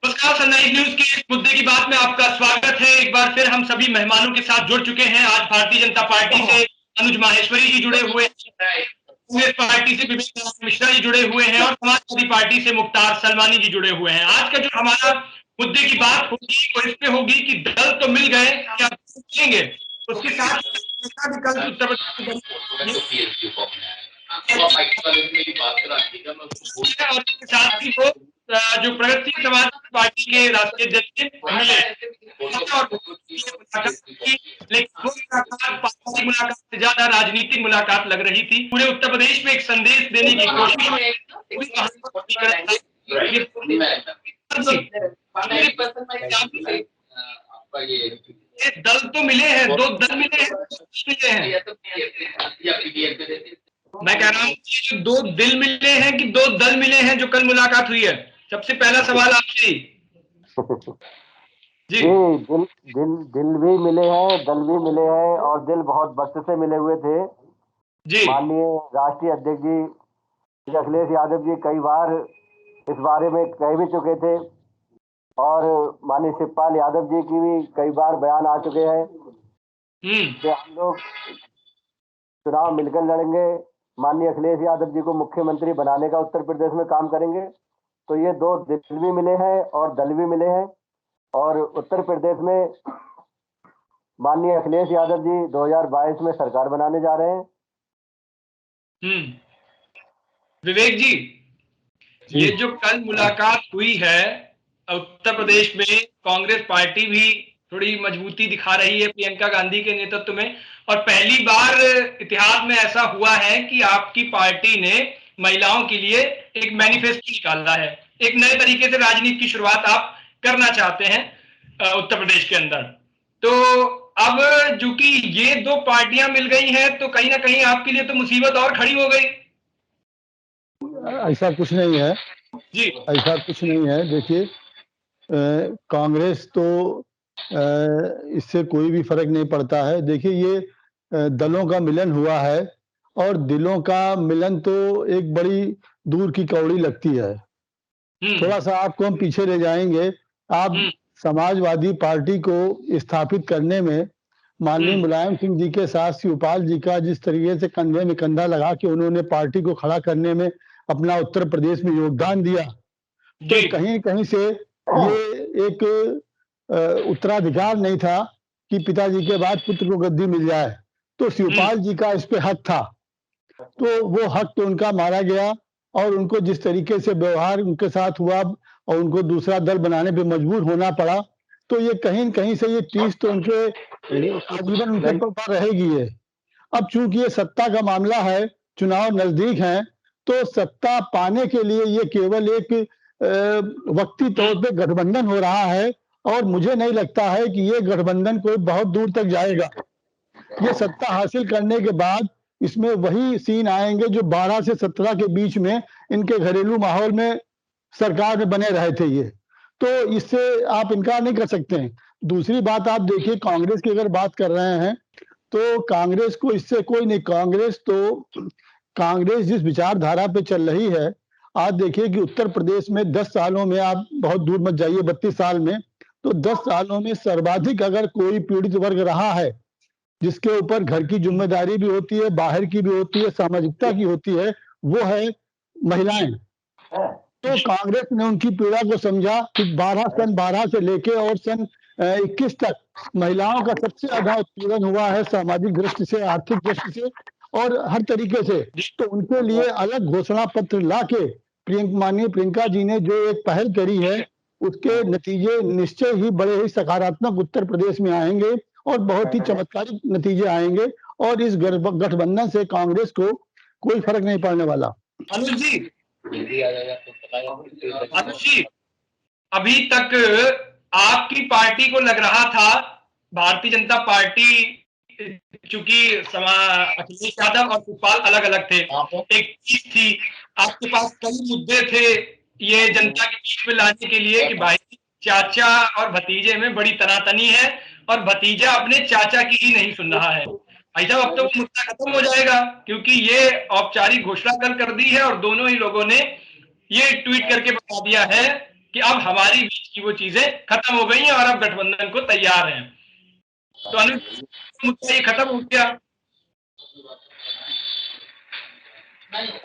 नमस्कार, sunrise news के इस मुद्दे की बात में आपका स्वागत है। एक बार फिर हम सभी मेहमानों के साथ जुड़ चुके हैं। आज भारतीय जनता पार्टी से अनुज माहेश्वरी जी जुड़े हुए हैं, कांग्रेस पार्टी से विवेक मिश्रा जी जुड़े हुए हैं और समाजवादी पार्टी से मुख्तार सलमानी जी जुड़े हुए हैं। आज का जो हमारा मुद्दे की बात होगी वो इस पे होगी कि दल तो मिल गए, क्या मिलेंगे? उसके साथ विकल्प उत्तर प्रदेश और इसके साथ ही वो जो प्रगतिशील समाज पार्टी के राष्ट्रीय अध्यक्ष मिले और लेकिन वो मुलाकात पार्टी मुलाकात से ज्यादा राजनीतिक मुलाकात लग रही थी। पूरे उत्तर प्रदेश में एक संदेश देने की कोशिश दल तो मिले हैं, दो दल मिले हैं, मैं कह रहा हूँ कि दो दिल मिले हैं कि दो दल मिले हैं जो कल मुलाकात हुई है। सबसे पहला सवाल आपसे जी। दिल दिल दिल भी मिले हैं, दल भी मिले हैं और दिल बहुत वक्त से मिले हुए थे जी। माननीय राष्ट्रीय अध्यक्ष जी अखिलेश यादव जी कई बार इस बारे में कह भी चुके थे और माननीय शिवपाल यादव जी की भी कई बार बयान आ चुके हैं कि हम लोग चुनाव मिलकर लड़ेंगे, माननीय अखिलेश यादव जी को मुख्यमंत्री बनाने का उत्तर प्रदेश में काम करेंगे। तो ये दो दिल भी मिले हैं और दल भी मिले हैं और उत्तर प्रदेश में माननीय अखिलेश यादव जी 2022 में सरकार बनाने जा रहे हैं। विवेक जी, ये जो कल मुलाकात हुई है उत्तर प्रदेश में, कांग्रेस पार्टी भी थोड़ी मजबूती दिखा रही है प्रियंका गांधी के नेतृत्व में और पहली बार इतिहास में ऐसा हुआ है कि आपकी पार्टी ने महिलाओं के लिए एक मैनिफेस्टो निकाला है। एक नए तरीके से राजनीति की शुरुआत आप करना चाहते हैं उत्तर प्रदेश के अंदर। तो अब चूंकि ये दो पार्टियां मिल गई हैं तो कहीं ना कहीं आपके लिए तो मुसीबत और खड़ी हो गई। ऐसा कुछ नहीं है जी, ऐसा कुछ नहीं है। देखिए, कांग्रेस तो इससे कोई भी फर्क नहीं पड़ता है। देखिए, ये दलों का मिलन हुआ है और दिलों का मिलन तो एक बड़ी दूर की कौड़ी लगती है। थोड़ा सा आपको हम पीछे ले जाएंगे। आप समाजवादी पार्टी को स्थापित करने में माननीय मुलायम सिंह जी के साथ शिवपाल जी का जिस तरीके से कंधे में कंधा लगा के उन्होंने पार्टी को खड़ा करने में अपना उत्तर प्रदेश में योगदान दिया, तो कहीं कहीं से ये एक उत्तराधिकार नहीं था कि पिताजी के बाद पुत्र को गद्दी मिल जाए। तो शिवपाल जी का इस पे हक था, तो वो हक तो उनका मारा गया और उनको जिस तरीके से व्यवहार उनके साथ हुआ और उनको दूसरा दल बनाने पे मजबूर होना पड़ा, तो ये कहीं कहीं से ये चीज तो उनके आजीवन उनके ऊपर रहेगी है। अब चूंकि ये सत्ता का मामला है, चुनाव नजदीक है, तो सत्ता पाने के लिए ये केवल एक वक्ती तौर पे गठबंधन हो रहा है और मुझे नहीं लगता है कि ये गठबंधन कोई बहुत दूर तक जाएगा। ये सत्ता हासिल करने के बाद इसमें वही सीन आएंगे जो 12 से 17 के बीच में इनके घरेलू माहौल में सरकार में बने रहे थे ये, तो इससे आप इनकार नहीं कर सकते हैं। दूसरी बात आप देखिए, कांग्रेस की अगर बात कर रहे हैं तो कांग्रेस को इससे कोई नहीं, कांग्रेस जिस विचारधारा पे चल रही है, आज देखिए कि उत्तर प्रदेश में 10 सालों में, आप बहुत दूर मत जाइए, 32 साल में, तो 10 सालों में सर्वाधिक अगर कोई पीड़ित वर्ग रहा है जिसके ऊपर घर की जिम्मेदारी भी होती है, बाहर की भी होती है, सामाजिकता की होती है, वो है महिलाएं। तो कांग्रेस ने उनकी पीड़ा को समझा कि सन 12 से लेके और सन 21 तक महिलाओं का सबसे ज्यादा उत्पीड़न हुआ है, सामाजिक दृष्टि से, आर्थिक दृष्टि से और हर तरीके से। तो उनके लिए अलग घोषणा पत्र लाके माननीय प्रियंका जी ने जो एक पहल करी है, उसके नतीजे निश्चय ही बड़े ही सकारात्मक उत्तर प्रदेश में आएंगे और बहुत ही चमत्कारिक नतीजे आएंगे और इस गठबंधन से कांग्रेस को कोई फर्क नहीं पड़ने वाला। अनुज जी, अभी तक आपकी पार्टी को लग रहा था, भारतीय जनता पार्टी, चूंकि अखिलेश यादव और शिवपाल अलग अलग थे, एक चीज थी, आपके पास कई मुद्दे थे ये जनता के बीच में लाने के लिए कि भाई चाचा और भतीजे में बड़ी तनातनी है और भतीजा अपने चाचा की ही नहीं सुन रहा है। भाई साहब, अब तो वो मुद्दा खत्म हो जाएगा क्योंकि ये औपचारिक घोषणा कल कर दी है और दोनों ही लोगों ने ये ट्वीट करके बता दिया है कि अब हमारी बीच की वो चीजें खत्म हो गई हैं और अब गठबंधन को तैयार हैं। तो अनुज मुद्दा ये खत्म हो गया।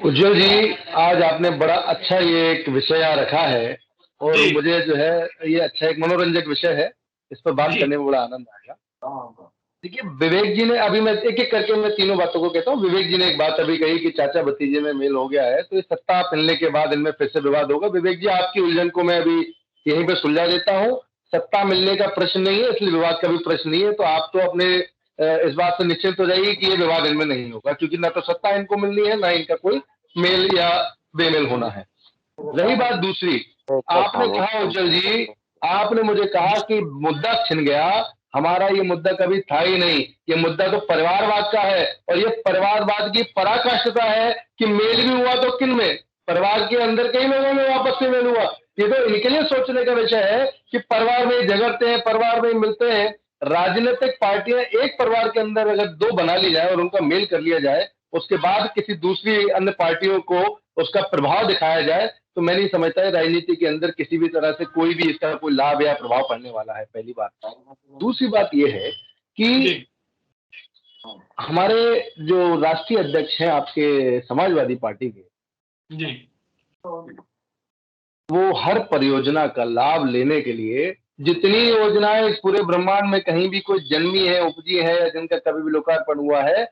उज्जवल जी, आज आपने बड़ा अच्छा ये एक विषय यहाँ रखा है और जी मुझे जो है ये अच्छा एक मनोरंजक विषय है, इस पर बात जी करने में बड़ा आनंद आएगा। देखिए, विवेक जी ने अभी मैं एक एक करके मैं तीनों बातों को कहता हूँ। विवेक जी ने एक बात अभी कही कि चाचा भतीजे में मेल हो गया है, तो ये सत्ता मिलने के बाद इनमें फिर से विवाद होगा। विवेक जी, आपकी उलझन को मैं अभी यहीं पे सुलझा देता हूँ। सत्ता मिलने का प्रश्न नहीं है, इसलिए विवाद का भी प्रश्न नहीं है। तो आप तो अपने इस बात से निश्चिंत हो जाइए कि ये विवाद इनमें नहीं होगा, क्योंकि ना तो सत्ता इनको मिलनी है, ना इनका कोई मेल या बेमेल होना है। रही बात दूसरी, आपने कहा उज्जवल जी, आपने मुझे कहा कि मुद्दा छिन गया। हमारा ये मुद्दा कभी था ही नहीं। ये मुद्दा तो परिवारवाद का है, और ये परिवारवाद की पराकाष्ठता है कि मेल भी हुआ तो किन में, परिवार के अंदर कई लोगों में आपस में मेल हुआ। ये तो इनके लिए सोचने का विषय है कि परिवार में झगड़ते हैं, परिवार में मिलते हैं। राजनीतिक पार्टियां एक परिवार के अंदर अगर दो बना ली जाए और उनका मेल कर लिया जाए, उसके बाद किसी दूसरी अन्य पार्टियों को उसका प्रभाव दिखाया जाए, तो मैं नहीं समझता है राजनीति के अंदर किसी भी तरह से कोई भी इसका कोई लाभ या प्रभाव पड़ने वाला है, पहली बात। दूसरी बात यह है कि हमारे जो राष्ट्रीय अध्यक्ष हैं आपके समाजवादी पार्टी के जी वो हर परियोजना का लाभ लेने के लिए जितनी योजनाएं इस पूरे ब्रह्मांड में कहीं भी कोई जन्मी है, उपजी है, या जिनका कभी भी लोकार्पण हुआ है,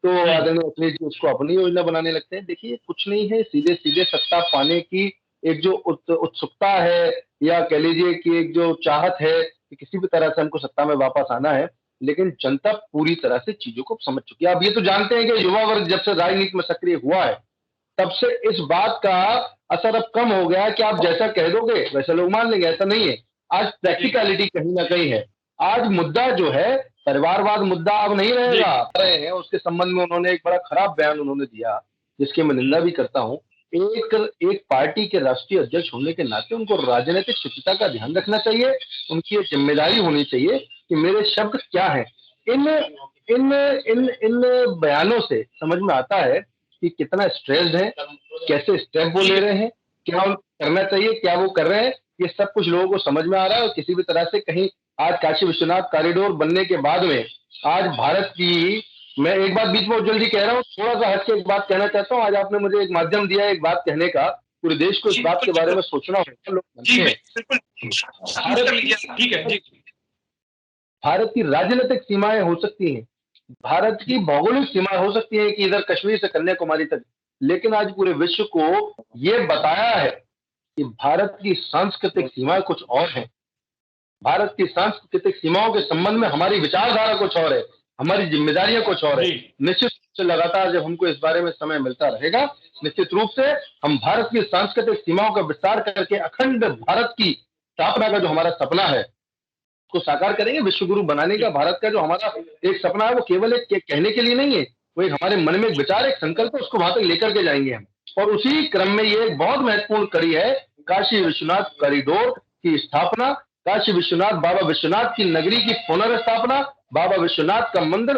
तो आदरणीय अखिलेश जी उसको अपनी योजना बनाने लगते हैं। देखिए, कुछ नहीं है, सीधे सीधे सत्ता पाने की एक जो उत्सुकता है, या कह लीजिए कि एक जो चाहत है कि किसी भी तरह से हमको सत्ता में वापस आना है। लेकिन जनता पूरी तरह से चीजों को समझ चुकी है। आप ये तो जानते हैं कि युवा वर्ग जब से राजनीति में सक्रिय हुआ है, तब से इस बात का असर अब कम हो गया कि आप जैसा कह दोगे वैसे लोग मान लेंगे, ऐसा नहीं है। आज प्रैक्टिकलिटी कहीं ना कहीं है। आज मुद्दा जो है परिवारवाद मुद्दा अब नहीं रहेगा रहे हैं। उसके संबंध में उन्होंने एक बड़ा खराब बयान उन्होंने दिया, जिसकी मैं निंदा भी करता हूं। एक पार्टी के राष्ट्रीय अध्यक्ष होने के नाते उनको राजनीतिक शुचिता का ध्यान रखना चाहिए। उनकी एक जिम्मेदारी होनी चाहिए कि मेरे शब्द क्या है। इन इन इन इन बयानों से समझ में आता है कि कितना स्ट्रेस्ड है, कैसे स्टेप वो ले रहे हैं, क्या उनको करना चाहिए, क्या वो कर रहे हैं, ये सब कुछ लोगों को समझ में आ रहा है। और किसी भी तरह से कहीं आज काशी विश्वनाथ कॉरिडोर बनने के बाद में आज भारत की, मैं एक बात बीच में जल्दी कह रहा हूँ, थोड़ा सा हट के एक बात कहना चाहता हूँ। आज आपने मुझे एक माध्यम दिया है एक बात कहने का, पूरे देश को इस बात के बारे में सोचना होगा। लोग जी ठीक है, भारत की राजनीतिक सीमाएं हो सकती हैं, भारत की भौगोलिक सीमाएं हो सकती है कि इधर कश्मीर से कन्याकुमारी तक, लेकिन आज पूरे विश्व को यह बताया है कि भारत की सांस्कृतिक सीमाएं कुछ और हैं। भारत की सांस्कृतिक सीमाओं के संबंध में हमारी विचारधारा कुछ और है, हमारी जिम्मेदारियां कुछ और है। निश्चित रूप से लगातार जब हमको इस बारे में समय मिलता रहेगा, निश्चित रूप से हम भारत की सांस्कृतिक सीमाओं का विस्तार करके अखंड भारत की स्थापना का जो हमारा सपना है को साकार करेंगे। विश्व गुरु बनाने का भारत का जो हमारा एक सपना है, वो केवल एक कहने के लिए नहीं है, वो एक हमारे मन में एक विचार, एक संकल्प है, उसको वहां तक लेकर के जाएंगे हम। और उसी क्रम में ये एक बहुत महत्वपूर्ण कड़ी है काशी विश्वनाथ कॉरिडोर की स्थापना, काशी विश्वनाथ बाबा विश्वनाथ की नगरी की पुनर्स्थापना, बाबा विश्वनाथ का मंदिर।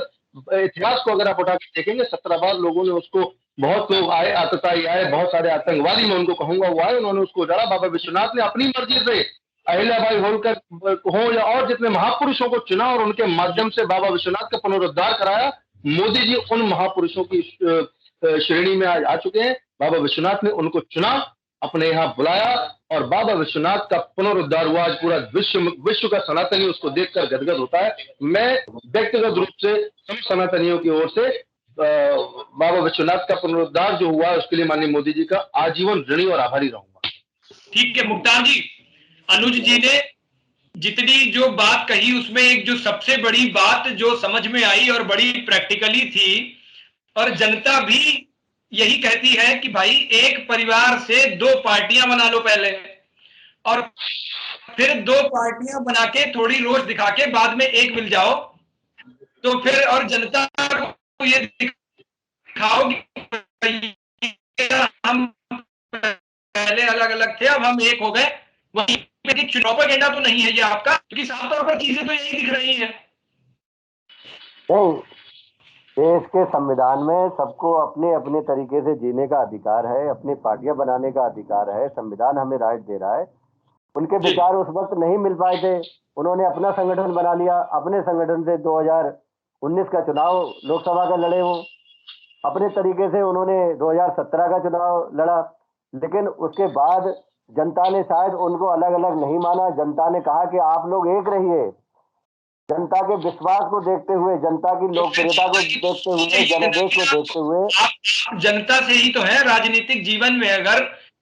इतिहास को अगर आप उठा के देखेंगे, 17 बार लोगों ने उसको, बहुत लोग आए, आतताई आए, बहुत सारे आतंकवादी मैं उनको कहूंगा वो आए, उन्होंने उसको उजाड़ा। बाबा विश्वनाथ ने अपनी मर्जी से अहिल्याबाई होलकर हो या और जितने महापुरुषों को चुना और उनके माध्यम से बाबा विश्वनाथ का पुनरुद्धार कराया। मोदी जी उन महापुरुषों की श्रेणी में आज आ चुके हैं। बाबा विश्वनाथ ने उनको चुना, अपने यहाँ बुलाया, और बाबा विश्वनाथ का पुनरुद्धार हुआ। आज पूरा विश्व का सनातनी उसको देखकर गदगद होता है। मैं व्यक्तिगत रूप से सब सनातनियों की ओर से बाबा विश्वनाथ का पुनरुद्धार जो हुआ उसके लिए माननीय मोदी जी का आजीवन ऋणी और आभारी रहूंगा। ठीक है मुख्तार जी, अनुज जी ने जितनी जो बात कही उसमें एक जो सबसे बड़ी बात जो समझ में आई और बड़ी प्रैक्टिकली थी, और जनता भी यही कहती है कि भाई एक परिवार से दो पार्टियां बना लो पहले, और फिर दो पार्टियां बना के थोड़ी रोष दिखा के बाद में एक मिल जाओ, तो फिर और जनता को ये दिखाओ कि हम पहले अलग अलग थे अब हम एक हो गए। वहीं पे चुनाव का एजेंडा तो नहीं है ये आपका, क्योंकि साफ तौर पर चीजें तो यही दिख रही हैं। नहीं, देश के संविधान में सबको अपने अपने तरीके से जीने का अधिकार है, अपनी पार्टियां बनाने का अधिकार है। संविधान हमें राइट दे रहा है उनके विचार उस वक्त नहीं मिल पाए थे। उन्होंने अपना संगठन बना लिया, अपने संगठन से 2019 का चुनाव लोकसभा का लड़े वो, अपने तरीके से उन्होंने 2017 का चुनाव लड़ा। लेकिन उसके बाद जनता ने शायद उनको अलग अलग नहीं माना। जनता ने कहा कि आप लोग एक रहिए। जनता के विश्वास को देखते हुए, जनता की लोकप्रियता को देखते हुए, जनादेश को देखते हुए, आप जनता से ही तो है राजनीतिक जीवन में, अगर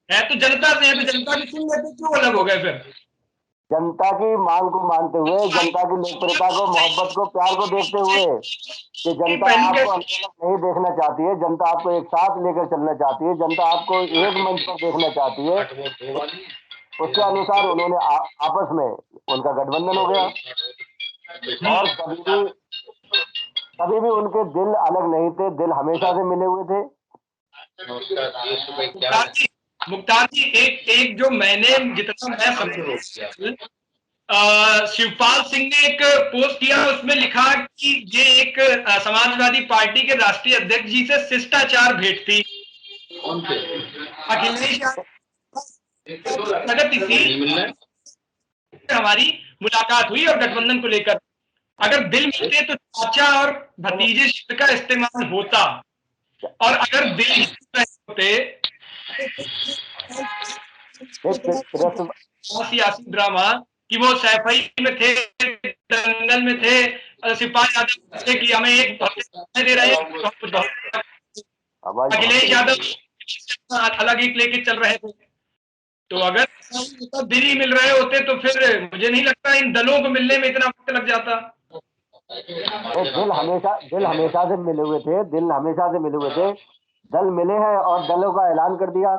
है तो जनता से है, तो जनता की सुन लेते क्यों अलग हो गए फिर? जनता की मांग को मानते हुए, जनता की लोकप्रियता को, मोहब्बत को, प्यार को देखते हुए कि जनता आपको अलग अलग नहीं देखना चाहती है, जनता आपको एक साथ लेकर चलना चाहती है, जनता आपको एक मंच पर देखना चाहती है। उसके अनुसार उन्होंने आपस में उनका गठबंधन हो गया। और कभी भी उनके दिल अलग नहीं थे, दिल हमेशा से मिले हुए थे। मुख्तार जी, एक जो मैंने जितना मैं समझ, शिवपाल सिंह ने एक पोस्ट किया, उसमें लिखा कि ये एक समाजवादी पार्टी के राष्ट्रीय अध्यक्ष जी से शिष्टाचार भेंट थी। अखिलेश प्रगति थी, हमारी मुलाकात हुई और गठबंधन को लेकर अगर दिल मिलते तो चाचा और भतीजे शब्द का इस्तेमाल होता, और अगर दिल होते सियासी ड्रामा कि वो सैफई में थे, दंगल में थे, सिपाही यादव थे कि हमें एक दे रहे हैं, अखिलेश यादव अलग एक लेके चल रहे थे। तो अगर तो दिल ही मिल रहे होते तो फिर मुझे नहीं लगता इन दलों को मिलने में इतना वक्त लग जाता। दिल हमेशा से मिले हुए थे, दिल हमेशा से मिले हुए थे। दल मिले हैं और दलों का ऐलान कर दिया।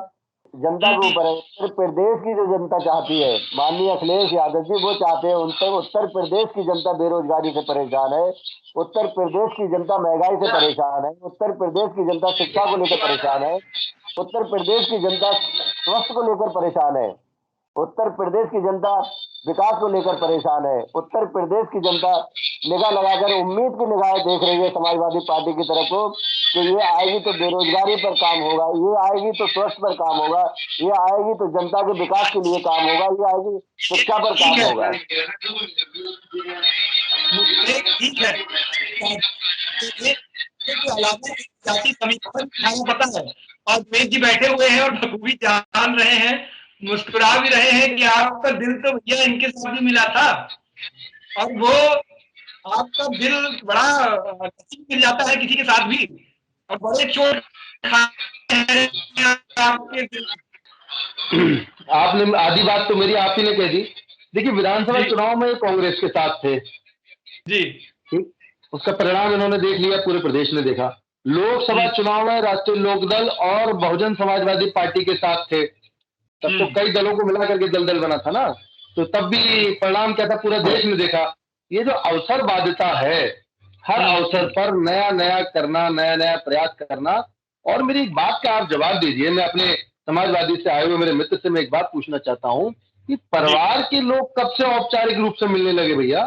जनता के ऊपर है। उत्तर प्रदेश की जो जनता चाहती है, माननीय अखिलेश यादव जी वो चाहते हैं, उत्तर प्रदेश की जनता बेरोजगारी से परेशान है, उत्तर प्रदेश की जनता महंगाई से परेशान है, उत्तर प्रदेश की जनता शिक्षा को लेकर परेशान है, उत्तर प्रदेश की जनता स्वास्थ्य को लेकर परेशान है, उत्तर प्रदेश की जनता विकास को लेकर परेशान है, उत्तर प्रदेश की जनता निगाह लगाकर उम्मीद की निगाहें देख रही है समाजवादी पार्टी की तरफ को कि ये आएगी तो बेरोजगारी पर काम होगा, ये आएगी तो स्वास्थ्य पर काम होगा, ये आएगी तो जनता के विकास के लिए काम होगा, ये आएगी शिक्षा पर काम होगा। ठीक है, समीकरण पता है और मेज जी बैठे हुए हैं और बखूबी जान रहे हैं, मुस्कुरा भी रहे हैं कि आपका दिल तो भैया इनके साथ भी मिला था, और वो आपका दिल बड़ा मिल जाता है किसी के साथ भी, और बड़े चोट आपने आधी बात तो मेरी आप ही ने कह दी। देखिए, विधानसभा चुनाव में कांग्रेस के साथ थे जी, ठीक, उसका परिणाम इन्होंने देख लिया, पूरे प्रदेश ने देखा। लोकसभा चुनाव में राष्ट्रीय लोकदल और बहुजन समाजवादी पार्टी के साथ थे, तब तो कई दलों को मिला करके दल बना था ना, तो तब भी परिणाम क्या था, पूरा देश ने देखा। ये जो अवसरवादिता है, हर अवसर पर नया नया करना, नया नया प्रयास करना। और मेरी एक बात का आप जवाब दीजिए, मैं अपने समाजवादी से आए हुए मेरे मित्र से मैं एक बात पूछना चाहता हूं कि परिवार के लोग कब से औपचारिक रूप से मिलने लगे भैया?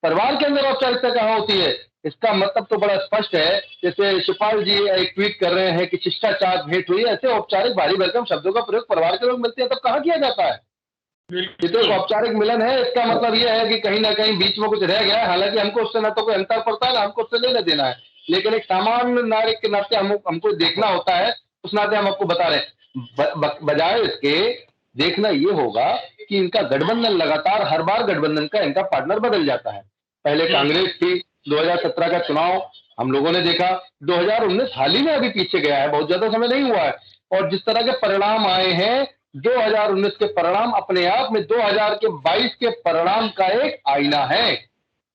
परिवार के अंदर औपचारिकता कहाँ होती है? इसका मतलब तो बड़ा स्पष्ट है। जैसे शिवपाल जी एक ट्वीट कर रहे हैं कि शिष्टाचार भेंट हुई, ऐसे औपचारिक भारी भरकम शब्दों का प्रयोग परिवार के लोग मिलते हैं तब कहाँ किया जाता है? ये तो औपचारिक मिलन है। इसका मतलब ये है कि कहीं ना कहीं बीच में कुछ रह गया है। हालांकि हमको उससे ना तो कोई अंतर पड़ता है ना हमको उससे लेना देना है, लेकिन एक सामान्य नागरिक के नाते हमको देखना होता है, उस नाते हम आपको बता रहे हैं। बजाय इसके देखना ये होगा कि इनका गठबंधन लगातार हर बार गठबंधन का इनका पार्टनर बदल जाता है। पहले कांग्रेस थी, 2017 का चुनाव हम लोगों ने देखा, 2019 हाल ही में अभी पीछे गया है, बहुत ज्यादा समय नहीं हुआ है। और जिस तरह के परिणाम आए हैं, 2019 के परिणाम अपने आप में 2022 के परिणाम का एक आईना है।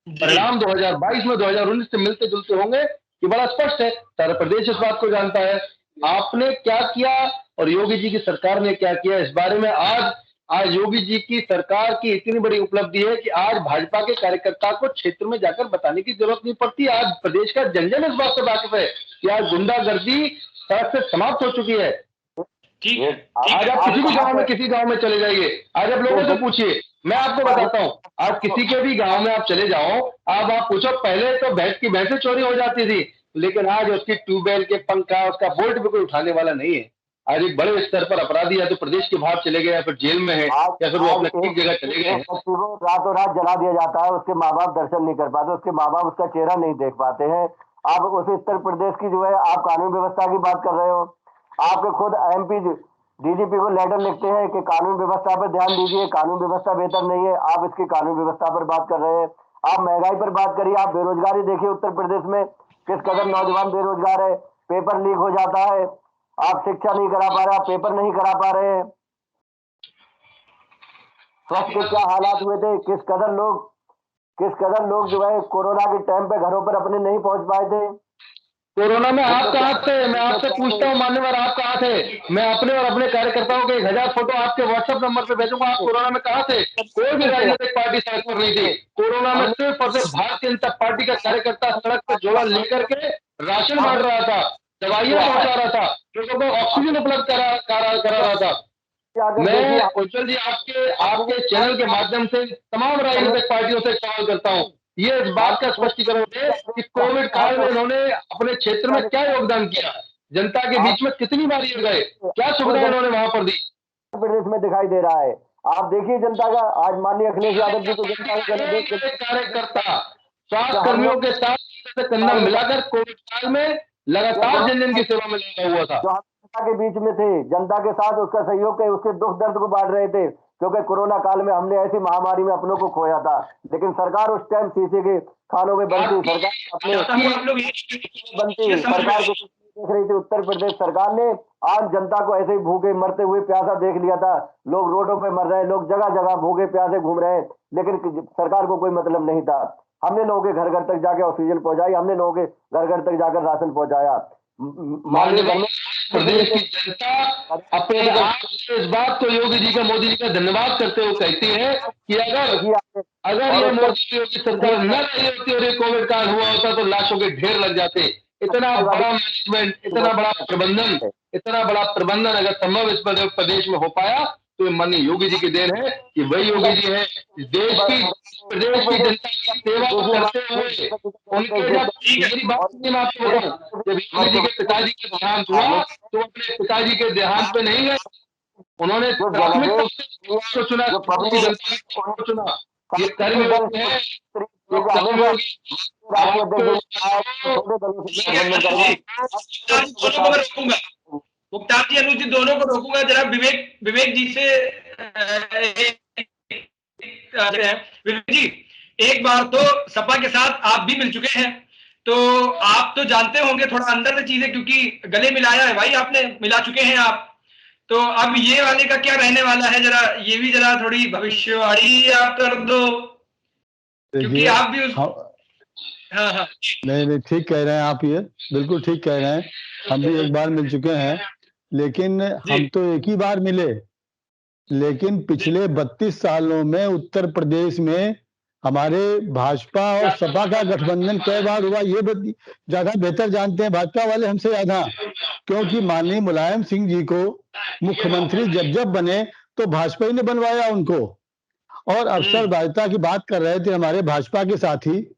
परिणाम 2022 में 2019 से मिलते जुलते होंगे, ये बड़ा स्पष्ट है। सारा प्रदेश इस बात को जानता है। आपने क्या किया और योगी जी की सरकार ने क्या किया, इस बारे में आज योगी जी की सरकार की इतनी बड़ी उपलब्धि है कि आज भाजपा के कार्यकर्ता को क्षेत्र में जाकर बताने की जरूरत नहीं पड़ती। आज प्रदेश का जन जन इस बात से वाकिफ है कि आज गुंडागर्दी सड़क से समाप्त हो चुकी है। आज आप किसी भी गांव में, किसी गांव में चले जाइए, आज आप लोगों से पूछिए, मैं आपको बताता हूँ, आज किसी के भी गांव में आप चले जाओ, अब आप पूछो, पहले तो भैंसें चोरी हो जाती थी, लेकिन आज उसकी ट्यूबवेल के पंखा, उसका बोल्ट भी कोई उठाने वाला नहीं है। आज एक बड़े स्तर पर अपराधी या तो प्रदेश के बाहर चले गए या फिर जेल में है या फिर वो अपने ठीक जगह चले गए हैं। व्यक्ति को रातों रात जला दिया जाता है, उसके माँ बाप दर्शन नहीं कर पाते, उसके माँ बाप उसका चेहरा नहीं देख पाते हैं। आप उस उत्तर प्रदेश की जो है आप कानून व्यवस्था की बात कर रहे हो, आपके खुद एमपी डीजीपी को लेटर लिखते हैं कि कानून व्यवस्था पर ध्यान दीजिए, कानून व्यवस्था बेहतर नहीं है, आप इसकी कानून व्यवस्था पर बात कर रहे हैं। आप महंगाई पर बात करिए, आप बेरोजगारी देखिए उत्तर प्रदेश में किस कदर नौजवान बेरोजगार है, पेपर लीक हो जाता है, आप शिक्षा नहीं करा पा रहे, आप पेपर नहीं करा पा रहे हैं। स्वास्थ्य के क्या हालात हुए थे, किस कदर लोग जो है कोरोना के टाइम पे घरों पर अपने नहीं पहुंच पाए थे। कोरोना में आप कहाँ थे? मैं आपसे पूछता हूँ मान्यवर, आप कहाँ थे? मैं अपने और अपने कार्यकर्ताओं के 1000 फोटो आपके व्हाट्सएप नंबर पे भेजूंगा। आप कोरोना में कहाँ थे? कोई भी राजनीतिक पार्टी सड़क पर नहीं थी। कोरोना में सिर्फ और सिर्फ भारतीय जनता पार्टी का कार्यकर्ता सड़क पर झोला लेकर के राशन बांट रहा था, दवाइयां पहुंचा रहा था, लोगों को ऑक्सीजन उपलब्ध करा रहा था। मैं उज्जवल जी आपके चैनल के माध्यम से तमाम राजनीतिक पार्टियों से सवाल करता हूँ, ये इस बात का स्पष्टीकरण दे कि कोविड काल में इन्होंने अपने क्षेत्र में क्या योगदान किया, जनता के बीच में कितनी बार ये गए, क्या सुविधा इन्होंने वहां पर दी। प्रदेश में दिखाई दे रहा है। आप देखिए जनता का, आज माननीय अखिलेश यादव जी को जनता कार्यकर्ता स्वास्थ्य कर्मियों के साथ कंधा मिलाकर कोविड काल में लगातार जन जन की सेवा में लगा हुआ था, जनता के बीच में थे, जनता के साथ उसका सहयोग के उसके दुख दर्द को बांट रहे थे। क्योंकि कोरोना काल में हमने ऐसी महामारी में अपनों को खोया था, लेकिन सरकार उस टाइम शीशे के खानों में बनती, सरकार बनती, सरकार को देख रही थी। उत्तर प्रदेश सरकार ने आम जनता को ऐसे ही भूखे मरते हुए प्यासा देख लिया था। लोग रोडों पे मर रहे हैं, लोग जगह जगह भूखे प्यासे घूम रहे हैं, लेकिन सरकार को कोई मतलब नहीं था। हमने लोगों के घर घर तक जाके ऑक्सीजन पहुंचाई, हमने लोगों के घर घर तक जाकर राशन पहुंचाया। प्रदेश की जनता अपने आप इस बात को योगी जी का, मोदी जी का धन्यवाद करते हुए कहती है कि अगर ये मोदी योगी सरकार न रही होती और ये कोविड काल हुआ होता तो लाशों के ढेर लग जाते। इतना बड़ा मैनेजमेंट, इतना बड़ा प्रबंधन अगर संभव इस प्रदेश में हो पाया तो माननीय योगी जी की देन है कि वही योगी जी है प्रदेश की जनता की सेवा करते हुए उनके मेरी बात मैं आपको बताऊं, जब योगी जी के पिताजी का देहांत हुआ तो अपने पिताजी के देहांत पे नहीं गए, उन्होंने प्राथमिकता को चुना, चुना। ये कर्मयोगी है, मुख्तार जी, अनुज जी दोनों को रोकूंगा जरा। विवेक जी से विवेक जी, एक बार तो सपा के साथ आप भी मिल चुके हैं, तो आप तो जानते होंगे थोड़ा अंदर से चीजें, क्योंकि गले मिलाया है भाई, आपने मिला चुके हैं आप। तो अब ये वाले का क्या रहने वाला है, जरा ये भी जरा थोड़ी भविष्यवाणी आप कर दो, क्योंकि आप भी उस हाँ नहीं ठीक कह रहे हैं आप, ये बिल्कुल ठीक कह रहे हैं। हम भी एक बार मिल चुके हैं, लेकिन हम तो एक ही बार मिले, लेकिन पिछले 32 सालों में उत्तर प्रदेश में हमारे भाजपा और सपा का गठबंधन कई बार हुआ, ये ज्यादा बेहतर जानते हैं भाजपा वाले हमसे ज्यादा, क्योंकि माननीय मुलायम सिंह जी को मुख्यमंत्री जब बने तो भाजपा ही ने बनवाया उनको। और अवसरवादिता की बात कर रहे थे हमारे भाजपा के साथी,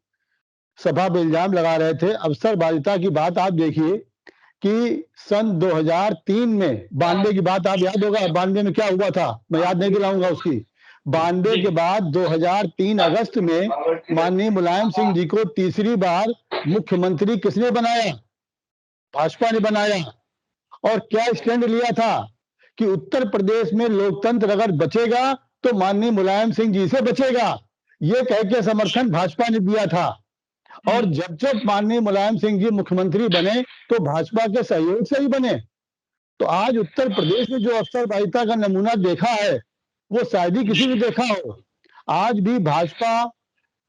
सभा पे इल्जाम लगा रहे थे अवसरवादिता की बात। आप देखिए कि सन 2003 में 92 की बात आप याद होगा, 92 में क्या हुआ था मैं याद नहीं दिलाऊंगा उसकी। 92 के बाद 2003 अगस्त में माननीय मुलायम सिंह जी को तीसरी बार मुख्यमंत्री किसने बनाया? भाजपा ने बनाया। और क्या स्टैंड लिया था कि उत्तर प्रदेश में लोकतंत्र अगर बचेगा तो माननीय मुलायम सिंह जी से बचेगा, ये कह के समर्थन भाजपा ने दिया था। और जब माननीय मुलायम सिंह जी मुख्यमंत्री बने तो भाजपा के सहयोग से ही बने। तो आज उत्तर प्रदेश में जो अवसरवादिता का नमूना देखा है वो शायद ही किसी ने देखा हो। आज भी भाजपा,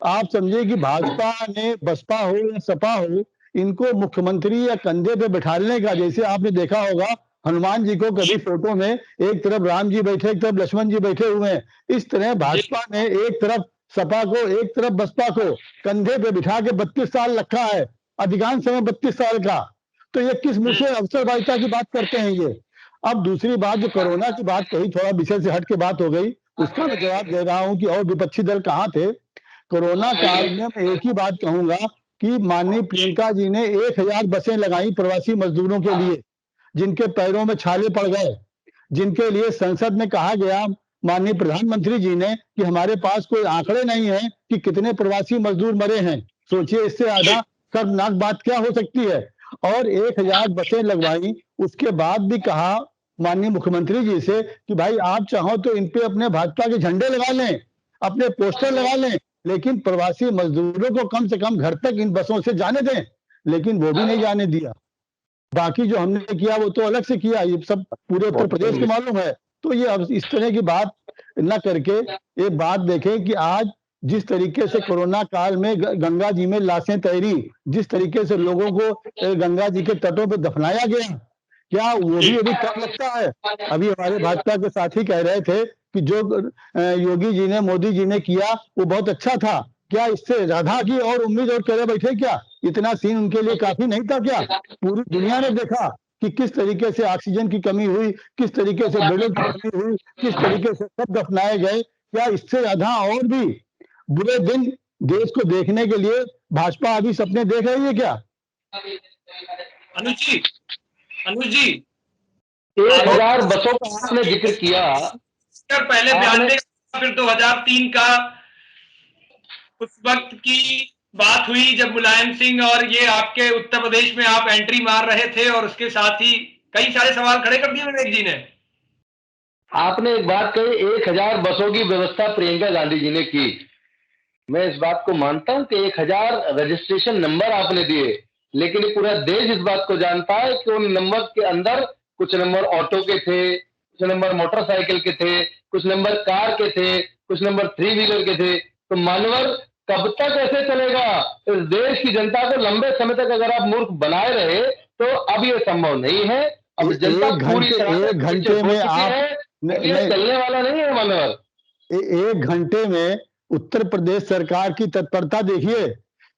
आप समझे कि भाजपा ने बसपा हो या सपा हो, इनको मुख्यमंत्री या कंधे पे बैठाने का, जैसे आपने देखा होगा हनुमान जी को कभी फोटो में एक तरफ राम जी बैठे, एक तरफ लक्ष्मण जी बैठे हुए हैं, इस तरह भाजपा ने एक तरफ सपा को, एक तरफ बसपा को कंधे पे बिठा के 32 साल रखा है, अधिकांश समय 32 साल का। तो ये किस मुझ से अवसरवादिता की बात करते हैं ये। अब दूसरी बात, जो कोरोना की बात कही, थोड़ा विषय से हट के बात हो गई, उसका मैं जवाब दे रहा हूं कि और विपक्षी दल कहाँ थे कोरोना काल में। मैं एक ही बात कहूंगा कि माननीय प्रियंका जी ने 1000 बसें लगाई प्रवासी मजदूरों के लिए, जिनके पैरों में छाले पड़ गए, जिनके लिए संसद में कहा गया माननीय प्रधानमंत्री जी ने कि हमारे पास कोई आंकड़े नहीं है कि कितने प्रवासी मजदूर मरे हैं। सोचिए इससे ज्यादा शर्मनाक बात क्या हो सकती है। और 1000 बसें लगवाई, उसके बाद भी कहा माननीय मुख्यमंत्री जी से कि भाई आप चाहो तो इन पे अपने भाजपा के झंडे लगा लें, अपने पोस्टर लगा लें, लेकिन प्रवासी मजदूरों को कम से कम घर तक इन बसों से जाने दें। लेकिन वो भी नहीं जाने दिया। बाकी जो हमने किया वो तो अलग से किया, ये सब पूरे उत्तर प्रदेश को मालूम है। तो ये अब इस तरह की बात न करके एक बात देखें कि आज जिस तरीके से कोरोना काल में गंगा जी में लाशें तैरी, जिस तरीके से लोगों को गंगा जी के तटों पर दफनाया गया, क्या वो भी अभी कम लगता है? अभी हमारे भाजपा के साथी कह रहे थे कि जो योगी जी ने, मोदी जी ने किया वो बहुत अच्छा था। क्या इससे ज्यादा की और उम्मीद और करे बैठे क्या? इतना सीन उनके लिए काफी नहीं था क्या? पूरी दुनिया ने देखा कि किस तरीके से ऑक्सीजन की कमी हुई, किस तरीके से बेडों की कमी हुई, किस तरीके से सब दफनाए गए। क्या इससे ज्यादा और भी बुरे दिन देश को देखने के लिए भाजपा अभी सपने देख रही है क्या? अनुज जी 1000 बसों का आपने जिक्र किया, पहले 92 फिर 2003 का, उस वक्त की बात हुई जब मुलायम सिंह और ये आपके उत्तर प्रदेश में आप एंट्री मार रहे थे, और उसके साथ ही कई सारे सवाल खड़े कर दिए विवेक जी ने। आपने एक बात कही, 1000 बसों की व्यवस्था प्रियंका गांधी जी ने की। मैं इस बात को मानता हूं कि 1000 रजिस्ट्रेशन नंबर आपने दिए, लेकिन ये पूरा देश इस बात को जानता है कि उन नंबर के अंदर कुछ नंबर ऑटो के थे, कुछ नंबर मोटरसाइकिल के थे, कुछ नंबर कार के थे, कुछ नंबर 3 व्हीलर के थे। तो मानवर कब तक ऐसे चलेगा? इस देश की जनता को लंबे समय तक अगर आप मूर्ख बनाए रहे तो अब ये संभव नहीं है। अब जनता पूरी तरह एक घंटे में आप चलने वाला नहीं है मानवर। 1 घंटे में उत्तर प्रदेश सरकार की तत्परता देखिए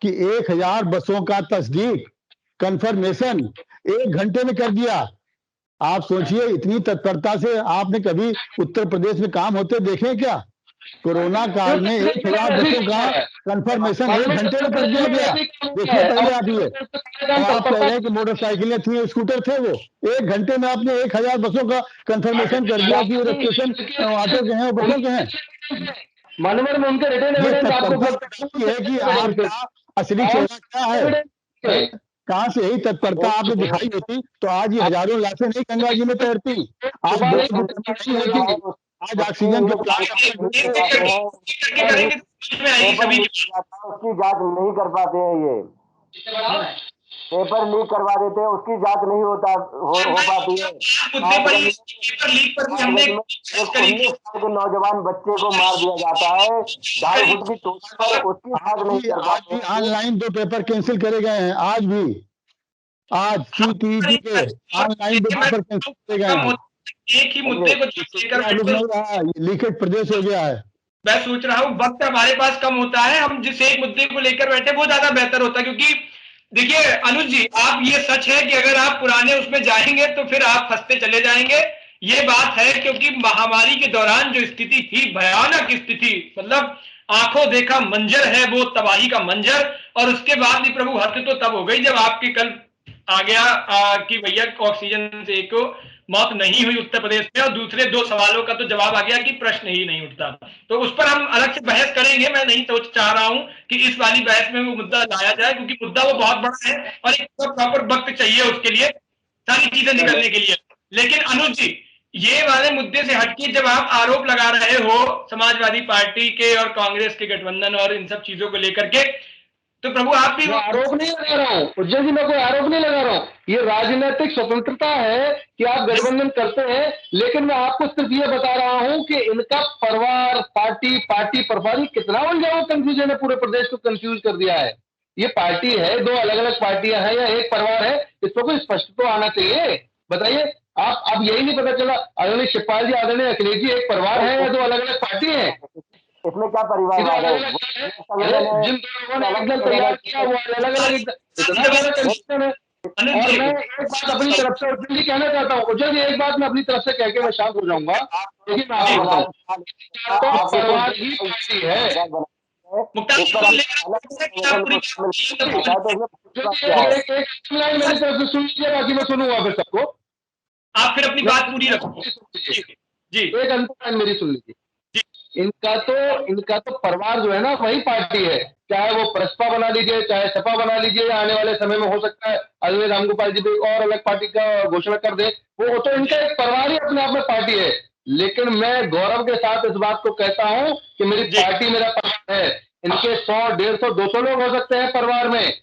कि 1000 बसों का तस्दीक, कंफर्मेशन 1 घंटे में कर दिया। आप सोचिए इतनी तत्परता से आपने कभी उत्तर प्रदेश में काम होते देखे क्या? कोरोना काल में 1000 बसों का कंफर्मेशन 1 घंटे में कर दिया गया। देखिए पहले आप ये, आप कह रहे हैं कि मोटरसाइकिलें थी, स्कूटर थे, वो 1 घंटे में आपने 1000 बसों का कंफर्मेशन कर दिया कि वो रजिस्ट्रेशन ऑटो के हैं, बसों के हैं। मनोवर में उनके रिटर्न एविडेंस आपको है कि आपका असली चेहरा क्या है। कहां से यही तत्परता आपने दिखाई होती तो आज ये हजारों लाशें नहीं गंगा जी में तैरती। आज आज ऑक्सीजन के प्लांट उसकी जांच नहीं कर पाते हैं, ये पेपर लीक करवा देते हैं, उसकी जांच नहीं हो पाती है। 19 साल के नौजवान बच्चे को मार दिया जाता है 2.5 फुट की टोपी पर, उसकी जांच नहीं कर पाते। ऑनलाइन 2 पेपर कैंसिल करे गए हैं आज भी, आज CTET के ऑनलाइन 2 पेपर कैंसिल करे गए हैं। एक ही मुद्दे को लेकर लीकेज प्रदेश हो गया है। मैं सोच रहा हूँ वक्त हमारे पास कम होता है, हम जिस एक मुद्दे को लेकर बैठे वो ज्यादा बेहतर होता है। क्योंकि देखिए अनुज जी, आप ये सच है कि अगर आप पुराने उसमें जाएंगे तो फिर आप फंसते चले जाएंगे, ये बात है। क्योंकि महामारी के दौरान जो स्थिति थी, भयानक स्थिति, मतलब आंखों देखा मंजर है वो, तबाही का मंजर। और उसके बाद भी प्रभु हद तो तब हो गई जब आपके कल आ गया कि भैया ऑक्सीजन से एक मौत नहीं हुई उत्तर प्रदेश में, और दूसरे 2 सवालों का तो जवाब आ गया कि प्रश्न ही नहीं उठता। तो उस पर हम अलग से बहस करेंगे। मैं नहीं चाह रहा हूं कि इस वाली बहस में वो मुद्दा लाया जाए, क्योंकि मुद्दा वो बहुत बड़ा है और एक प्रॉपर वक्त चाहिए उसके लिए, सारी चीजें निकलने के लिए। लेकिन अनुज जी, ये वाले मुद्दे से हटके जब आप आरोप लगा रहे हो समाजवादी पार्टी के और कांग्रेस के गठबंधन और इन सब चीजों को लेकर के, तो प्रभु आप भी आरोप नहीं लगा रहा हूं उज्जवल जी, मैं कोई आरोप नहीं लगा रहा हूं। ये राजनीतिक स्वतंत्रता है कि आप गठबंधन करते हैं, लेकिन मैं आपको सिर्फ ये बता रहा हूं कि इनका परिवार पार्टी प्रभारी कितना उलझा हुआ कंफ्यूजन है, पूरे प्रदेश को कंफ्यूज कर दिया है। ये पार्टी है, 2 अलग अलग पार्टियां हैं या एक परिवार है, इसको कोई स्पष्ट तो आना चाहिए। बताइए आप, अब यही नहीं पता चला आदरणीय शिवपाल जी, आदरणीय अखिलेश जी एक परिवार है या 2 अलग अलग पार्टी है? इसमें क्या परिवार है? जिन लोगों ने एकदम तैयार किया वो अलग अलग, इतना बड़ा कंफ्यूजन है। और मैं एक बात अपनी तरफ से उज्जवल जी कहना चाहता हूँ, उज्जवल जी एक बात मैं अपनी तरफ से कह के मैं शांत हो जाऊंगा। देखिए मैं आपको बताऊँ, परिवार की पार्टी है, मेरी तरफ से सुन लीजिए, बाकी मैं सुनूंगा फिर सबको। आप फिर अपनी बात पूरी रखो। जी एक अंतर मेरी सुन लीजिए। इनका तो परिवार जो है ना वही पार्टी है, चाहे वो प्रसपा बना लीजिए, चाहे सपा बना लीजिए, आने वाले समय में हो सकता है अरविंद रामगोपाल जी भी और अलग पार्टी का घोषणा कर दे, वो तो इनका एक परिवार ही अपने आप में पार्टी है। लेकिन मैं गौरव के साथ इस बात को कहता हूं कि मेरी पार्टी मेरा परिवार है। इनके 100, 150, 200 लोग हो सकते हैं परिवार में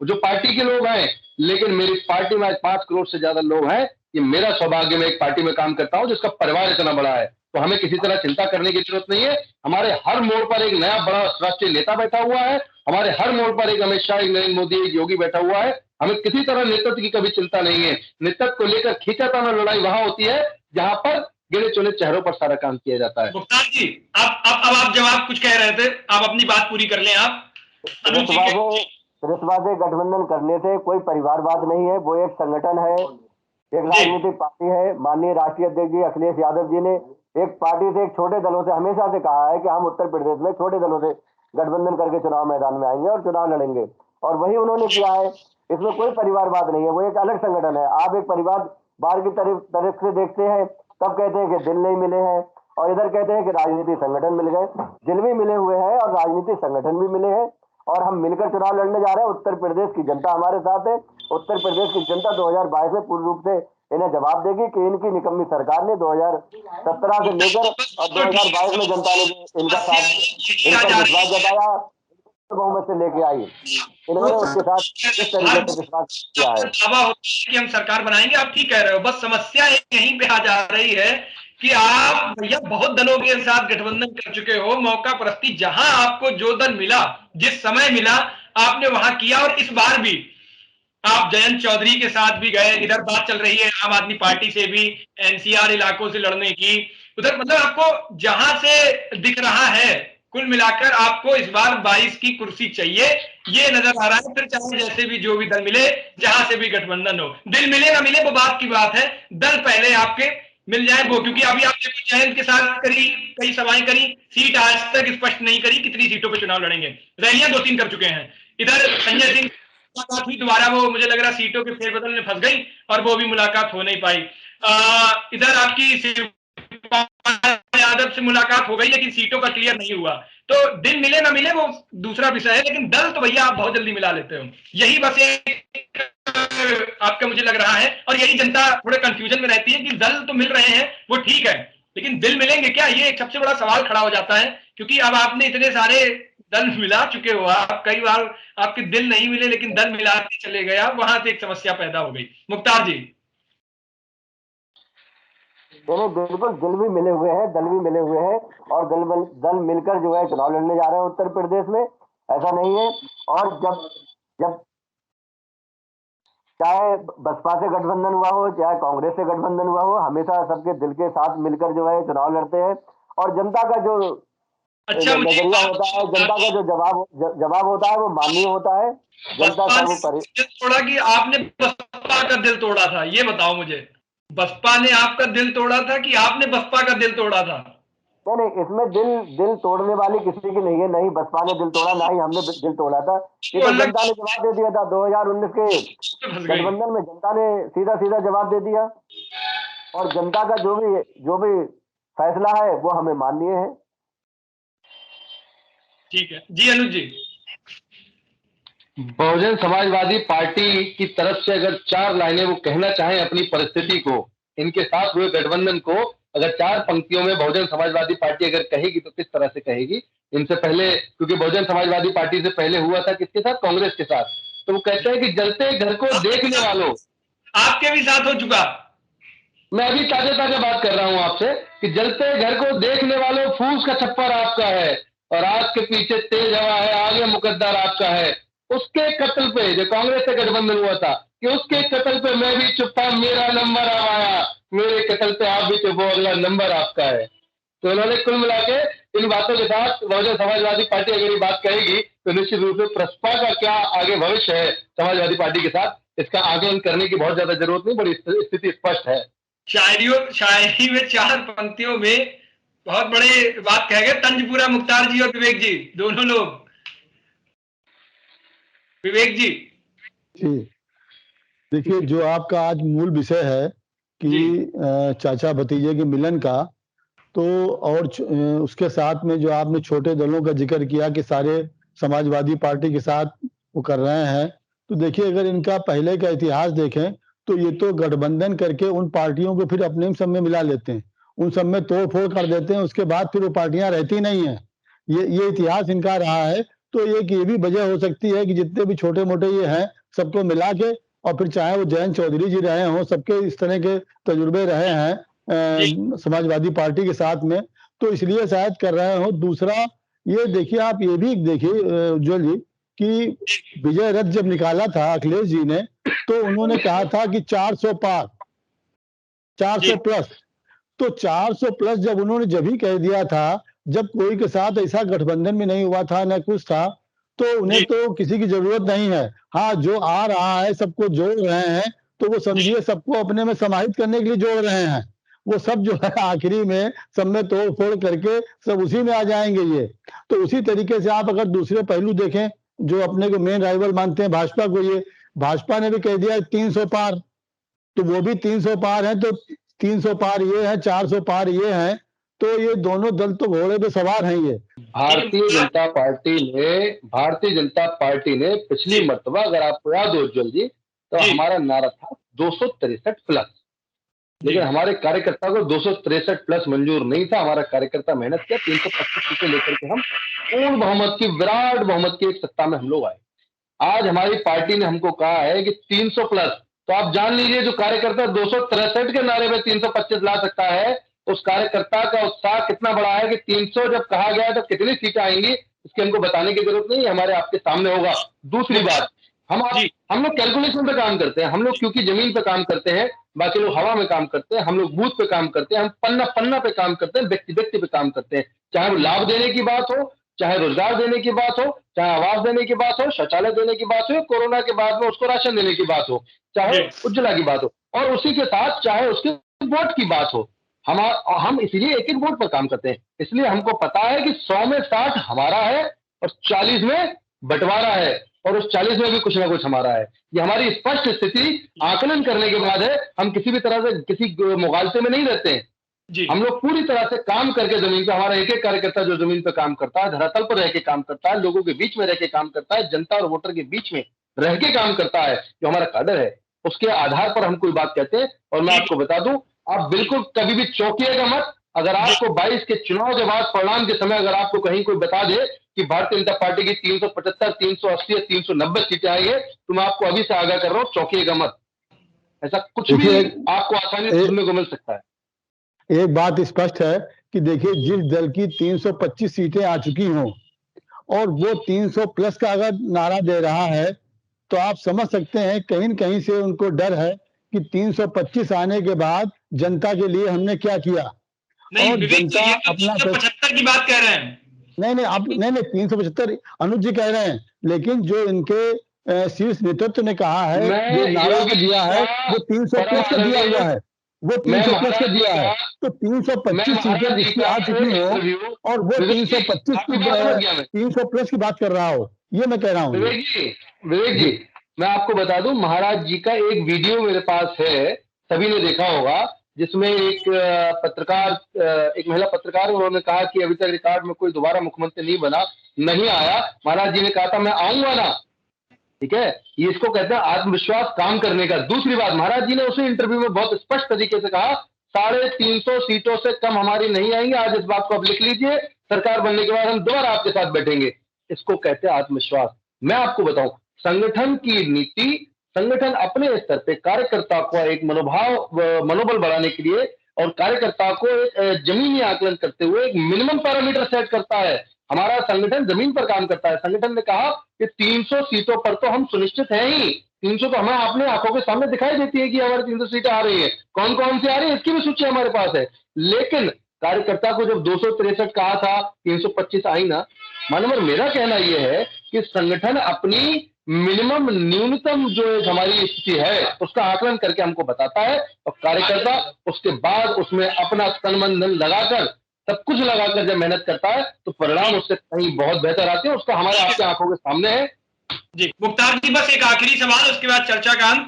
जो पार्टी के लोग हैं, लेकिन मेरी पार्टी में आज 5 करोड़ से ज्यादा लोग हैं। ये मेरा सौभाग्य, मैं एक पार्टी में काम करता हूं जिसका परिवार इतना बड़ा है। तो हमें किसी तरह चिंता करने की जरूरत नहीं है। हमारे हर मोड़ पर एक नया बड़ा राष्ट्रीय नेता बैठा हुआ है, हमारे हर मोड़ पर एक अमित शाह, एक नरेंद्र मोदी, एक योगी बैठा हुआ है। हमें किसी तरह नेतृत्व की कभी चिंता नहीं है। नेतृत्व को लेकर खींचाताना लड़ाई वहां होती है जहां पर गिने चुने चेहरों पर सारा काम किया जाता है। मुख्तार जी, अब आप जवाब कुछ कह रहे थे, आप अपनी बात पूरी कर लें। आप रिश्वादे गठबंधन करने से कोई परिवारवाद नहीं है, वो एक संगठन है, एक राजनीतिक पार्टी है। माननीय राष्ट्रीय अध्यक्ष जी अखिलेश यादव जी ने एक पार्टी से, एक छोटे दलों से हमेशा से कहा है कि हम उत्तर प्रदेश में छोटे दलों से गठबंधन करके चुनाव मैदान में आएंगे और चुनाव लड़ेंगे, और वही उन्होंने किया है। इसमें कोई परिवारवाद नहीं है, वो एक अलग संगठन है। आप एक परिवार बाहर की तरफ से देखते हैं, तब कहते हैं कि दिल नहीं मिले हैं, और इधर कहते हैं कि राजनीतिक संगठन मिल गए। दिल भी मिले हुए हैं और राजनीतिक संगठन भी मिले हैं, और हम मिलकर चुनाव लड़ने जा रहे हैं। उत्तर प्रदेश की जनता हमारे साथ है। उत्तर प्रदेश की जनता 2022 में पूर्ण रूप से इन्हें जवाब देगी कि इनकी निकम्मी सरकार ने 2017 से लेकर और 2022 में जनता ने इनका साथ, इन पर विश्वास जताया, बहुमत से लेके आई, इन्होंने उसके साथ इस तरीके से विश्वास किया है। दावा होता है कि हम सरकार बनाएंगे। आप ठीक कह रहे हो, बस समस्या यहीं पे आ जा रही है कि आप भैया बहुत दलों के साथ गठबंधन कर चुके हो। मौका परस्ती जहां आपको जो दल मिला, जिस समय मिला, आपने वहां किया। और इस बार भी आप जयंत चौधरी के साथ भी गए। इधर बात चल रही है आम आदमी पार्टी से भी एनसीआर इलाकों से लड़ने की। उधर मतलब आपको जहां से दिख रहा है, कुल मिलाकर आपको इस बार 22 की कुर्सी चाहिए, ये नजर आ रहा है। फिर चाहे जैसे भी जो भी दल मिले, जहां से भी गठबंधन हो, दिल मिले ना मिले वो बात की बात है, दल पहले आपके मिल जाए वो। क्योंकि अभी आप देखो जयंत के साथ करी, कई सभाएं करी, सीट आज तक स्पष्ट नहीं करी कितनी सीटों पर चुनाव लड़ेंगे। रैलियां 2-3 कर चुके हैं। इधर संजय सिंह मुलाकात हुई, दोबारा वो मुझे लग रहा सीटों के फेरबदल में फंस गई और वो भी मुलाकात हो नहीं पाई। इधर आपकी शिवपाल यादव से मुलाकात हो गई लेकिन सीटों का क्लियर नहीं हुआ। तो दिन मिले ना मिले वो दूसरा विषय है, लेकिन दल तो भैया आप बहुत जल्दी मिला लेते हो। यही बस एक आपका मुझे लग रहा है, और यही जनता थोड़े कंफ्यूजन में रहती है कि दल तो मिल रहे हैं वो ठीक है, लेकिन दिल मिलेंगे क्या, ये एक सबसे बड़ा सवाल खड़ा हो जाता है। क्योंकि अब आपने इतने सारे दल मिला चुके हो, आप कई बार आपके दिल नहीं मिले लेकिन दल मिला के चले गए, वहां से एक समस्या पैदा हो गई। मुख्तार जी। बिल्कुल, दिल भी मिले हुए हैं, दल भी मिले हुए हैं, और दल मिलकर जो है चुनाव लड़ने जा रहे हैं उत्तर प्रदेश में, ऐसा नहीं है। और जब चाहे बसपा से गठबंधन हुआ हो, चाहे कांग्रेस से गठबंधन हुआ हो, हमेशा सबके दिल के साथ मिलकर जो है चुनाव लड़ते हैं। और जनता का जो नजरिया होता है, जनता का जो जवाब होता है, वो माननीय होता है। जनता का वो तोड़ा कि आपने बसपा का दिल तोड़ा था, ये बताओ मुझे। बसपा ने आपका दिल तोड़ा था कि आपने बसपा का दिल तोड़ा था? नहीं, इसमें दिल तोड़ने वाली किसी की नहीं है। नहीं बसपा ने दिल तोड़ा, ना ही हमने दिल तोड़ा था। ये तो जनता ने जवाब दे दिया था 2019 के गठबंधन में। जनता ने सीधा सीधा जवाब दे दिया, और जनता का जो भी फैसला है वो हमें माननीय है। ठीक है जी। अनुज जी, बहुजन समाजवादी पार्टी की तरफ से अगर 4 लाइनें वो कहना चाहें अपनी परिस्थिति को, इनके साथ हुए गठबंधन को, अगर 4 पंक्तियों में बहुजन समाजवादी पार्टी अगर कहेगी तो किस तरह से कहेगी? इनसे पहले, क्योंकि बहुजन समाजवादी पार्टी से पहले हुआ था किसके साथ? कांग्रेस के साथ। तो वो कहते हैं कि जलते घर को देखने वालों, आपके भी साथ हो चुका। मैं अभी ताजा ताजा बात कर रहा हूं आपसे कि जलते घर को देखने वालों, फूस का छप्पर आपका है और आग के पीछे तेज हवा है, आगे मुकद्दर आपका है। उसके कत्ल पे जो कांग्रेस से गठबंधन हुआ था, कि उसके कत्ल पे मैं भी चुप था, मेरा नंबर अब आया, मेरे कत्ल पे आप भी चुप हो, अगला नंबर आपका है। तो उन्होंने कुल मिला के इन बातों के साथ बहुजन समाजवादी पार्टी अगर ये बात कहेगी तो निश्चित रूप से प्रसपा का क्या आगे भविष्य है समाजवादी पार्टी के साथ, इसका आकलन करने की बहुत ज्यादा जरूरत नहीं, बड़ी स्थिति स्पष्ट है। शायरी में 4 पंक्तियों में बहुत बड़ी बात कह गए तंजपुरा मुख्तार जी और विवेक जी, दोनों लोग। विवेक जी, देखिए, जो आपका आज मूल विषय है कि चाचा भतीजे के मिलन का, तो और उसके साथ में जो आपने छोटे दलों का जिक्र किया कि सारे समाजवादी पार्टी के साथ वो कर रहे हैं, तो देखिए अगर इनका पहले का इतिहास देखें तो ये तो गठबंधन करके उन पार्टियों को फिर अपने सब में मिला लेते हैं, उन सब में तोड़ फोड़ कर देते हैं, उसके बाद फिर वो पार्टियां रहती नहीं है। ये इतिहास इनका रहा है। तो ये भी वजह हो सकती है कि जितने भी छोटे मोटे ये हैं सबको मिला के, और फिर चाहे वो जयंत चौधरी जी रहे हों, सबके इस तरह के तजुर्बे रहे हैं समाजवादी पार्टी के साथ में, तो इसलिए शायद कर रहे हो। दूसरा ये देखिए, आप ये भी देखिए उज्ज्वल जी कि विजय रथ जब निकाला था अखिलेश जी ने, तो उन्होंने कहा था कि 400 पार, 400 प्लस। तो 400 प्लस जब उन्होंने जब ही कह दिया था, जब कोई के साथ ऐसा गठबंधन भी नहीं हुआ था, न कुछ था, तो उन्हें तो किसी की जरूरत नहीं है। हाँ, जो आ रहा है सबको जोड़ रहे हैं, तो वो समझिए सबको अपने में समाहित करने के लिए जोड़ रहे हैं। वो सब जो है आखिरी में सब में तोड़ फोड़ करके सब उसी में आ जाएंगे ये। तो उसी तरीके से आप अगर दूसरे पहलू देखें, जो अपने को मेन राइवल मानते हैं भाजपा को, ये भाजपा ने भी कह दिया 300 पार, तो वो भी 300 पार है, तो 300 पार ये है, 400 पार ये है, तो ये दोनों दल तो घोड़े पे सवार हैं। ये भारतीय जनता पार्टी ने पिछली मर्तबा, अगर आपको याद हो उज्ज्वल जी, तो हमारा नारा था 263 प्लस, लेकिन हमारे कार्यकर्ता को 263 प्लस मंजूर नहीं था। हमारा कार्यकर्ता मेहनत किया, 325 सीटें लेकर के हम पूर्ण बहुमत की, विराट बहुमत की एक सत्ता में हम लोग आए। आज हमारी पार्टी ने हमको कहा है कि 300 प्लस, तो आप जान लीजिए जो कार्यकर्ता 263 के नारे में 325 ला सकता है, उस कार्यकर्ता का उत्साह कितना बड़ा है कि 300 जब कहा गया है तो कितनी सीटें आएंगी इसकी हमको बताने की जरूरत नहीं है, हमारे आपके सामने होगा। दूसरी बात, हम लोग कैलकुलेशन पे काम करते हैं, हम लोग क्योंकि जमीन पे काम करते हैं, बाकी लोग हवा में काम करते हैं, हम लोग बूथ पे काम करते हैं, हम पन्ना पे काम करते हैं, व्यक्ति व्यक्ति पे काम करते हैं। चाहे वो लाभ देने की बात हो, चाहे रोजगार देने की बात हो, चाहे आवास देने की बात हो, शौचालय देने की बात हो, कोरोना के बाद में उसको राशन देने की बात हो, चाहे उज्ज्वला की बात हो, और उसी के साथ चाहे उसके वोट की बात हो, हम इसलिए एक एक वोट पर काम करते हैं। इसलिए हमको पता है कि 100 में 60 हमारा है और 40 में बंटवारा है, और उस 40 में भी कुछ ना कुछ हमारा है। ये हमारी स्पष्ट स्थिति आकलन करने के बाद है। हम किसी भी तरह से किसी मुगालते में नहीं रहते हैं। हम लोग पूरी तरह से काम करके जमीन पे, हमारा एक एक कार्यकर्ता जो जमीन पे काम करता है, धरातल पर रह के काम करता है, लोगों के बीच में रह के काम करता है, जनता और वोटर के बीच में रह के काम करता है, जो हमारा काडर है, उसके आधार पर हम कोई बात कहते हैं। और मैं आपको बता दूं, आप बिल्कुल कभी भी चौंकिएगा मत। अगर आपको 22 के चुनाव के बाद परिणाम के समय अगर आपको कहीं कोई बता दे कि भारतीय जनता पार्टी की 375, 380 या 390 सीटें आई है, तो मैं आपको अभी से आगाह कर रहा हूं, चौंकिएगा मत। ऐसा कुछ भी आपको आसानी से सुनने को मिल सकता है। एक बात स्पष्ट है कि देखिए, जिस दल की 325 सीटें आ चुकी हों और वो 300 प्लस का अगर नारा दे रहा है, तो आप समझ सकते हैं कहीं न कहीं से उनको डर है कि 325 आने के बाद जनता के लिए हमने क्या किया। नहीं, और जनता अपना 375 की बात कह रहे हैं। नहीं, आप नहीं 375 अनुज जी कह रहे हैं, लेकिन जो इनके शीर्ष नेतृत्व ने कहा है, जो नारा दिया है, वो 300 प्लस का दिया हुआ है, वो 300 प्लस का दिया है। तो 325 सीटें जिसकी आ चुकी हो और वो 300 प्लस की बात कर रहा हो, ये मैं कह रहा हूँ। विवेक जी, मैं आपको बता दूं, महाराज जी का एक वीडियो मेरे पास है, सभी ने देखा होगा, जिसमें एक महिला पत्रकार, उन्होंने कहा कि अभी तक रिकॉर्ड में कोई दोबारा मुख्यमंत्री नहीं बना, नहीं आया। महाराज जी ने कहा था मैं आऊंगा ना, ठीक है। ये इसको कहते हैं आत्मविश्वास काम करने का। दूसरी बात, महाराज जी ने उसी इंटरव्यू में बहुत स्पष्ट तरीके से कहा 350 सीटों से कम हमारी नहीं आएंगी। आज इस बात को आप लिख लीजिए, सरकार बनने के बाद हम दोबारा आपके साथ बैठेंगे। इसको कहते हैं आत्मविश्वास। मैं आपको बताऊं, संगठन की नीति, संगठन अपने स्तर पे कार्यकर्ता को एक मनोबल बढ़ाने के लिए और कार्यकर्ता को एक जमीनी आकलन करते हुए एक मिनिमम पैरामीटर सेट करता है। हमारा संगठन जमीन पर काम करता है। संगठन ने कहा कि 300 सीटों पर तो हम सुनिश्चित हैं ही, 300 तो हमें अपने आंखों के सामने दिखाई देती है कि हमारी 300 सीटें आ रही है। कौन कौन सी आ रही है इसकी भी सूची हमारे पास है। लेकिन कार्यकर्ता को जब 263 कहा था, 325 आई ना। मानवर, मेरा कहना यह है कि संगठन अपनी मिनिमम, न्यूनतम जो हमारी स्थिति है उसका आकलन करके हमको बताता है, और कार्यकर्ता उसके बाद उसमें अपना तन मन धन लगाकर, सब कुछ लगाकर जब मेहनत करता है तो परिणाम उससे कहीं बहुत बेहतर आते हैं। उसका हमारे आपके आंखों के सामने है। जी मुख्तार जी, बस एक आखिरी सवाल, उसके बाद चर्चा का अंत।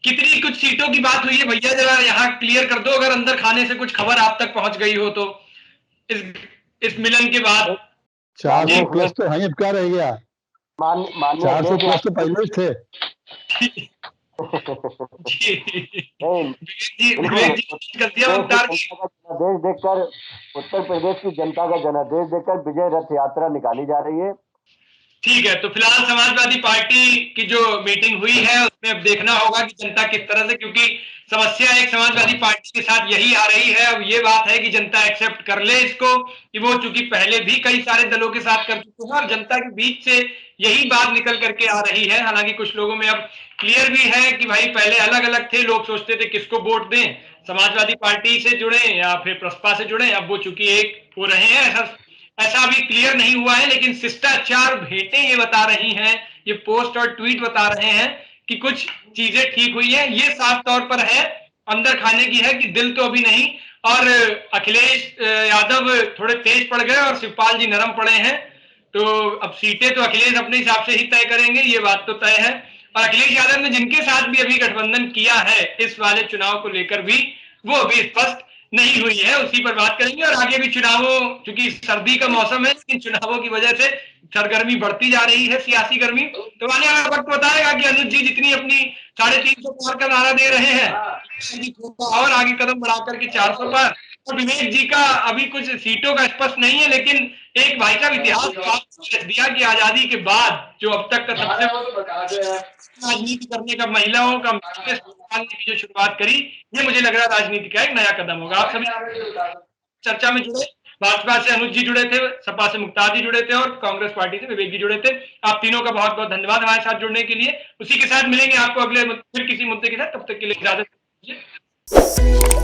कितनी कुछ सीटों की बात हुई है भैया, जरा यहाँ क्लियर कर दो, अगर अंदर खाने से कुछ खबर आप तक पहुंच गई हो तो इस मिलन के बाद। 400 प्लस तो है, अब क्या रह गया? माननीय 400 प्लस तो पहले ही थे। विवेक जी गलतियां उतार की। जनादेश देखकर, उत्तर प्रदेश की जनता का जनादेश देखकर विजय रथ यात्रा निकाली जा रही है। ठीक है, तो फिलहाल समाजवादी पार्टी की जो मीटिंग हुई है उसमें अब देखना होगा कि जनता किस तरह से, क्योंकि समस्या एक समाजवादी पार्टी के साथ यही आ रही है। अब ये बात है कि जनता एक्सेप्ट कर ले इसको कि वो चूंकि पहले भी कई सारे दलों के साथ कर चुके हैं और जनता के बीच से यही बात निकल करके आ रही है। हालांकि कुछ लोगों में अब क्लियर भी है कि भाई पहले अलग अलग थे, लोग सोचते थे किसको वोट दें, समाजवादी पार्टी से जुड़े या फिर प्रसपा से जुड़े। अब वो चूंकि एक हो रहे हैं, ऐसा अभी क्लियर नहीं हुआ है, लेकिन शिष्टाचार भेंटें ये बता रही हैं, ये पोस्ट और ट्वीट बता रहे हैं कि कुछ चीजें ठीक हुई है। ये साफ तौर पर है, अंदर खाने की है कि दिल तो अभी नहीं। और अखिलेश यादव थोड़े तेज पड़ गए और शिवपाल जी नरम पड़े हैं, तो अब सीटें तो अखिलेश अपने हिसाब से ही तय करेंगे, ये बात तो तय है। और अखिलेश यादव ने जिनके साथ भी अभी गठबंधन किया है इस वाले चुनाव को लेकर भी, वो अभी स्पष्ट नहीं हुई है, उसी पर बात करेंगे। और आगे भी चुनावों, क्योंकि सर्दी का मौसम है, लेकिन चुनावों की वजह से सरगर्मी बढ़ती जा रही है, सियासी गर्मी। तो आने वाला वक्त बताएगा कि अनुज जी जितनी अपनी 350 पार का नारा दे रहे हैं, और आगे कदम बढ़ाकर के 400 पर। और विवेक जी का अभी कुछ सीटों का स्पष्ट नहीं है, लेकिन एक भाई साहब इतिहास दिया कि आजादी के बाद जो अब तक का सबसे राजनीति करने का, महिलाओं का की जो शुरुआत करी, ये मुझे लग रहा है राजनीति का एक नया कदम होगा। आप सभी चर्चा में जुड़े, भाजपा से अनुज जी जुड़े थे, सपा से मुख्तार जी जुड़े थे और कांग्रेस पार्टी से विवेक जी जुड़े थे। आप तीनों का बहुत बहुत धन्यवाद हमारे साथ जुड़ने के लिए। उसी के साथ मिलेंगे आपको अगले फिर किसी मुद्दे के साथ, तब तक के लिए इजाजत दीजिए।